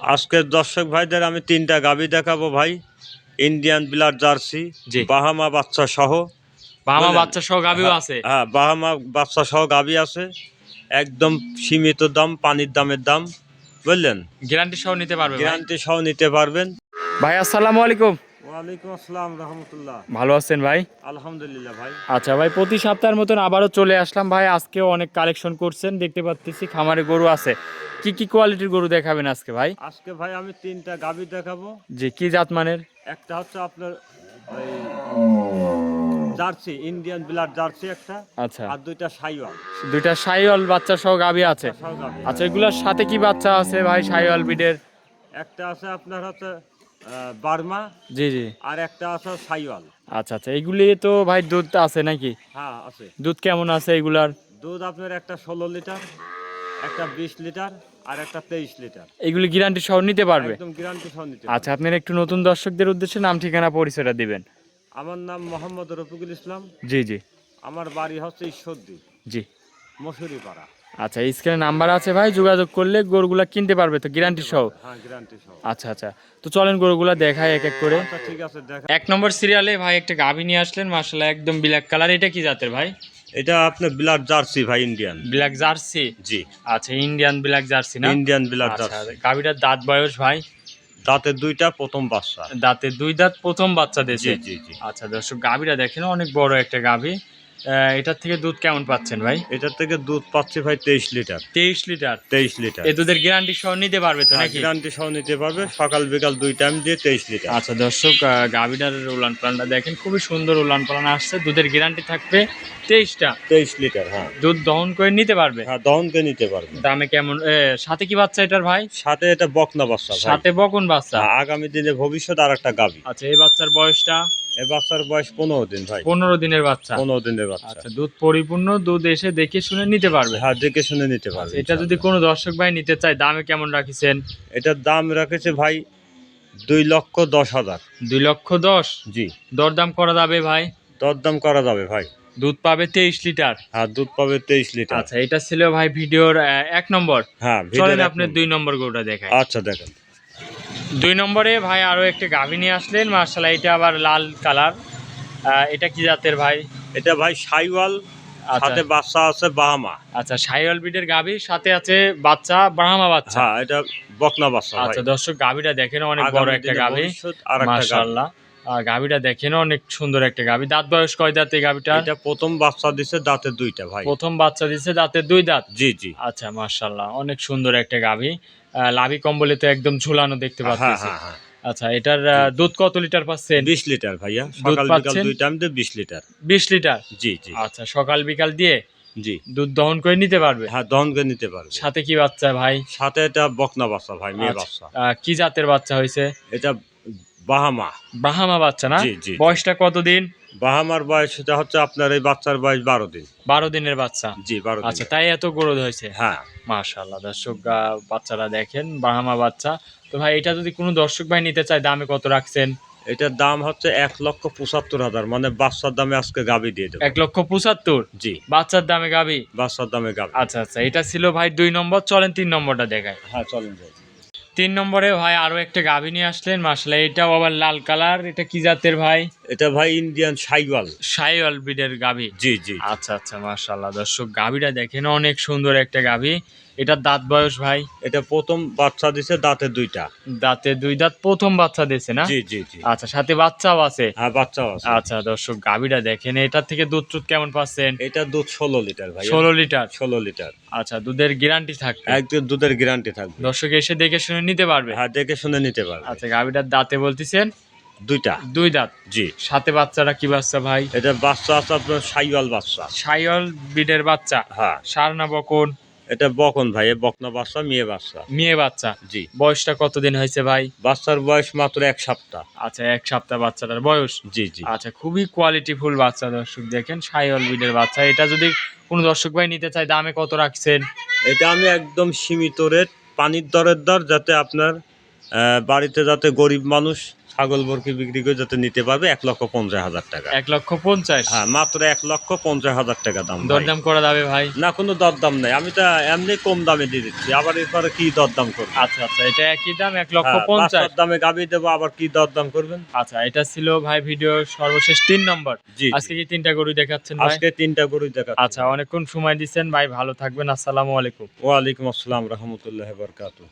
আজকের দর্শক ভাইদের আমি তিনটা গাভী দেখাবো ভাই। ইন্ডিয়ান ব্লাড জার্সি, জি। বাহামা বাচ্চা সহ। বাহামা বুঝলেন? বাচ্চা সহ গাভীও আছে। হ্যাঁ, বাহামা বাচ্চা সহ গাভী আছে। একদম সীমিত দাম, পানির দামের দাম, বুঝলেন? গ্যারান্টি সহ নিতে পারবে ভাই। গ্যারান্টি সহ নিতে পারবেন। ভাই আসসালামু আলাইকুম। ওয়ালাইকুম আসসালাম রহমতুল্লাহ। ভালো আছেন ভাই? আলহামদুলিল্লাহ ভাই। আচ্ছা ভাই, প্রতি সপ্তাহের মতন আবারও চলে আসলাম ভাই। আজকেও অনেক কালেকশন করছেন, দেখতে পাচ্ছি খামারে গরু আছে। কি কি কোয়ালিটির গরু দেখাবেন আজকে ভাই? আজকে ভাই আমি তিনটা গাভী দেখাবো। জি, কি জাত মানের? একটা হচ্ছে আপনার ওই জার্সি, ইন্ডিয়ান ব্লাড জার্সি একটা, আচ্ছা, আর দুইটা সাইওয়াল। দুইটা শাহিওয়াল বাচ্চা সহ গাভী আছে। সহ গাভী। আচ্ছা, এগুলোর সাথে কি বাচ্চা আছে ভাই শাহিওয়াল বিডের? একটা আছে আপনার হচ্ছে বার্মা, জি জি। আর একটা আছে সাইওয়াল। আচ্ছা আচ্ছা, এগুলি তো ভাই দুধ আছে নাকি? হ্যাঁ আছে। দুধ কেমন আছে এগুলার? দুধ আপনার একটা 16 লিটার, একটা 20 লিটার, আর একটা 23 লিটার। এগুলি গ্যারান্টি সহ নিতে পারবে? একদম গ্যারান্টি সহ নিতে আচ্ছা, পারবে। আপনার একটু নতুন দর্শকদের উদ্দেশ্যে নাম ঠিকানা পরিচয়টা দিবেন। আমার নাম মোহাম্মদ রফিকুল ইসলাম। জি জি। আমার বাড়ি হচ্ছে ঈশ্বরদী, জি। মশুরিপাড়া। আচ্ছা, স্ক্রিনে নাম্বার আছে ভাই, যোগাযোগ করলে গরুগুলা কিনতে পারবে তো গ্যারান্টি সহ? হ্যাঁ, গ্যারান্টি সহ। আচ্ছা আচ্ছা, তো চলেন গরুগুলা দেখাই এক এক করে। আচ্ছা ঠিক আছে, দেখা। এক নম্বর সিরিয়ালে ভাই একটা গাভী নিয়ে আসলেন, মাশাআল্লাহ একদম ব্ল্যাক কালার। এটা কি জাতের ভাই? এটা আপনার ব্লাড জার্সি ভাই, ইন্ডিয়ান। Black jersey? জি, আচ্ছা, ইন্ডিয়ান ব্ল্যাক জার্সি না? ইন্ডিয়ান ব্লাড আচ্ছা, জার্সি। গাভীটার দাঁত বয়স ভাই? দাঁতের দুইটা, প্রথম বাচ্চা। দাঁতে দুই দাঁত, প্রথম বাচ্চা দিয়েছে। জি জি জি। আচ্ছা দর্শক, গাভীটা দেখেন অনেক বড় একটা গাভী। এটার থেকে দুধ কেমন পাচ্ছেন ভাই? এটার থেকে দুধ পাচ্ছে ভাই 23 লিটার। 23 লিটার? 23 লিটার। এই দুধের গ্যারান্টি সহ নিতে পারবে তো নাকি? গ্যারান্টি সহ নিতে পারবে, সকাল বিকাল 2 টাইম দিয়ে 23 লিটার। আচ্ছা দর্শক, গাভীটার উলান পালানটা দেখেন, খুবই সুন্দর উলান পালান আসছে। দুধের গ্যারান্টি থাকবে 23টা। 23 লিটার, হ্যাঁ। দুধ দহন করে নিতে পারবে? হ্যাঁ, দহনকে নিতে পারবে। দামে কেমন? সাথে কি বাচ্চা এটার ভাই? সাথে এটা বকনা বাচ্চা ভাই। সাথে বকন বাচ্চা? আগামী দিনে ভবিষ্যৎ আর একটা গাভী। আচ্ছা, এই বাচ্চার বয়সটা? এই বাচ্চার বয়স 15 দিন ভাই। 15 দিনের বাচ্চা? 15 দিনের বাচ্চা। আচ্ছা, দুধ পরিপূর্ণ, দুধ এসে দেখে শুনে নিতে পারবে? হ্যাঁ, দেখে শুনে নিতে পারবে। এটা যদি কোনো দর্শক ভাই নিতে চায়, দামে কেমন রাখিছেন? এটার দাম রাখেছে ভাই 2,10,000। 2,10,000? জি। দরদাম করা যাবে ভাই? দরদাম করা যাবে ভাই। দুধ পাবে 23 লিটার? হ্যাঁ, দুধ পাবে 23 লিটার। আচ্ছা, এটা ছিল ভাই ভিডিওর 1 নম্বর। হ্যাঁ, চলেন ভিডিওর আপনি 2 নম্বর গরুটা দেখাই। আচ্ছা দেখেন। 2 নম্বরে ভাই আরো একটা গাভী নিয়ে আসলেন, মাশাআল্লাহ এটা আবার লাল কালার। এটা কি জাতের ভাই? এটা ভাই সাইওয়াল, আচ্ছা সাথে বাচ্চা আছে বাহামা। আচ্ছা, শাহিওয়াল ব্রিডের গাভী, সাথে আছে বাচ্চা ব্রাহ্মা বাচ্চা। হ্যাঁ, এটা বকনা বাচ্চা ভাই। আচ্ছা দর্শক, গাভীটা দেখেন অনেক বড় আগামী একটা দিনে গাভী, ভবিষ্যৎ আর একটা গাভী। মাশাআল্লাহ। গাভীটা দেখেন অনেক সুন্দর একটা গাভী। দাঁত বয়স কয় দাঁত এই গাভীটা? এটা প্রথম বাচ্চা দিছে, দাঁতে দুইটা ভাই। প্রথম বাচ্চা দিছে, দাঁতে 2 দাঁত? জি জি। আচ্ছা মাশাআল্লাহ, অনেক সুন্দর একটা গাভী। লাভি কম্বলে তো একদম ঝুলানো দেখতে হ্যাঁ পাচ্ছি। হ্যাঁ হ্যাঁ। আচ্ছা, এটার দুধ কত লিটার পাচ্ছেন? 20 লিটার ভাইয়া, দুধ সকাল বিকাল পাচ্ছেন? 2 টাইম দিয়ে 20 লিটার। 20 লিটার? জি জি। আচ্ছা, সকাল বিকাল দিয়ে জি। দুধ দহন করে নিতে পারবে? হ্যাঁ, দহনকে নিতে পারবে। সাথে কি বাচ্চা ভাই? সাথে এটা বকনা বাচ্চা ভাই, মেয়ে আচ্ছা, বাচ্চা। কি জাতের বাচ্চা হয়েছে? এটা বাহামা। ব্রাহ্মা বাচ্চা না? জি জি। বয়সটা কতদিন? বাহামার বয়স এটা হচ্ছে আপনার, এই বাচ্চার বয়স 12 দিন। 12 দিনের বাচ্চা? জি, 12 আচ্ছা, দিন। তাই এত গ্রোথ হয়েছে? হ্যাঁ। মাশাআল্লাহ দর্শক, বাচ্চারা দেখেন ব্রাহ্মা বাচ্চা। তো ভাই এটা যদি কোনো দর্শক ভাই নিতে চায়, দামে কত রাখছেন? এটার দাম হচ্ছে 1,75,000, মানে বাচ্চার দামে আজকে গাভী দিয়ে দেবো। 1,75,000? জি, বাচ্চার দামে গাভী? বাচ্চার দামে গাভী। আচ্ছা আচ্ছা, এটা ছিল ভাই 2 নম্বর। চলেন 3 নম্বরটা দেখাই। হ্যাঁ চলেন যাই। 3 নম্বরে ভাই আরো একটা গাভী নিয়ে আসলেন, মাশাআল্লাহ এটাও আবার লাল কালার। এটা কি জাতের ভাই? এটা ভাই ইন্ডিয়ান সাইওয়াল। শাহিওয়াল ব্রিডের গাভী? জি জি। আচ্ছা আচ্ছা, মাশাআল্লাহ দর্শক, গাভীটা দেখেন অনেক সুন্দর একটা গাভী। এটার দাঁত বয়স ভাই? এটা প্রথম বাচ্চা দিছে, দাঁতে দুইটা। দাঁতে 2 দাঁত, প্রথম বাচ্চা দিয়েছে না? জি জি জি। আচ্ছা, সাথে বাচ্চাও আছে? হ্যাঁ, বাচ্চাও আছে। আচ্ছা দর্শক, গাভীটা দেখেন, এটার থেকে দুধ কেমন পাচ্ছেন? এটা দুধ 16 লিটার ভাই। 16 লিটার? 16 লিটার। আচ্ছা, দুধের গ্যারান্টি থাকবে? একদম দুধের গ্যারান্টি থাকবে। দর্শক এসে দেখে শুনে নিতে পারবে? হ্যাঁ, দেখে শুনে নিতে পারবে। আচ্ছা, গাভীটার দাঁতে বলতেছেন দুইটা। 2 দাঁত? জি। সাথে বাচ্চাটা কি বাচ্চা ভাই? এটা বাচ্চা আছে আপনার সাইওয়াল বাচ্চা। শাহিওয়াল ব্রিডের বাচ্চা? হ্যাঁ। ষাঁড় না বকন? এটা বকন ভাই, এ বকনা বাচ্চা, মেয়ে বাচ্চা। মেয়ে বাচ্চা? জি। বয়সটা কতদিন হয়েছে ভাই? বাচ্চার বয়স মাত্র 1 সপ্তাহ। আচ্ছা, 1 সপ্তাহ বাচ্চাটার বয়স? জি জি। আচ্ছা, খুবই কোয়ালিটিফুল বাচ্চা দর্শক, দেখেন শাহিওয়াল ব্রিডের বাচ্চা। এটা যদি কোনো দর্শক ভাই নিতে চায়, দামে কত রাখছেন? এটা আমি একদম সীমিত রেট, পানির দরের দর, যাতে আপনার বাড়িতে যাতে গরিব মানুষ ছাগল বরকি বিক্রি করে যাতে নিতে পারবে 1,50,000 টাকা। 1,50,000। হ্যাঁ, মাত্র 1,50,000 টাকা দাম ভাই। দরদাম করা যাবে ভাই? না, কোনো দরদাম নাই, আমি তো এমনি কম দামে দিয়ে দিচ্ছি, আবার এরপরে কি দরদাম করবো? আচ্ছা আচ্ছা, এটা একই দাম হ্যাঁ, 1,50,000। 500 দামে গাভী দেবো, আবার কি দরদাম করবেন? আচ্ছা, এটা ছিল ভাই ভিডিওর সর্বশেষ 3 নম্বর। জি, আজকে কি 3টা গরু দেখাচ্ছেন ভাই? আজকে 3টা গরু দেখাচ্ছি। আচ্ছা, অনেকক্ষণ সময় দিচ্ছেন ভাই, ভালো থাকবেন। আসসালামু আলাইকুম। ওয়ালাইকুম আসসালাম রহমতুল্লাহ বরকাতুহ।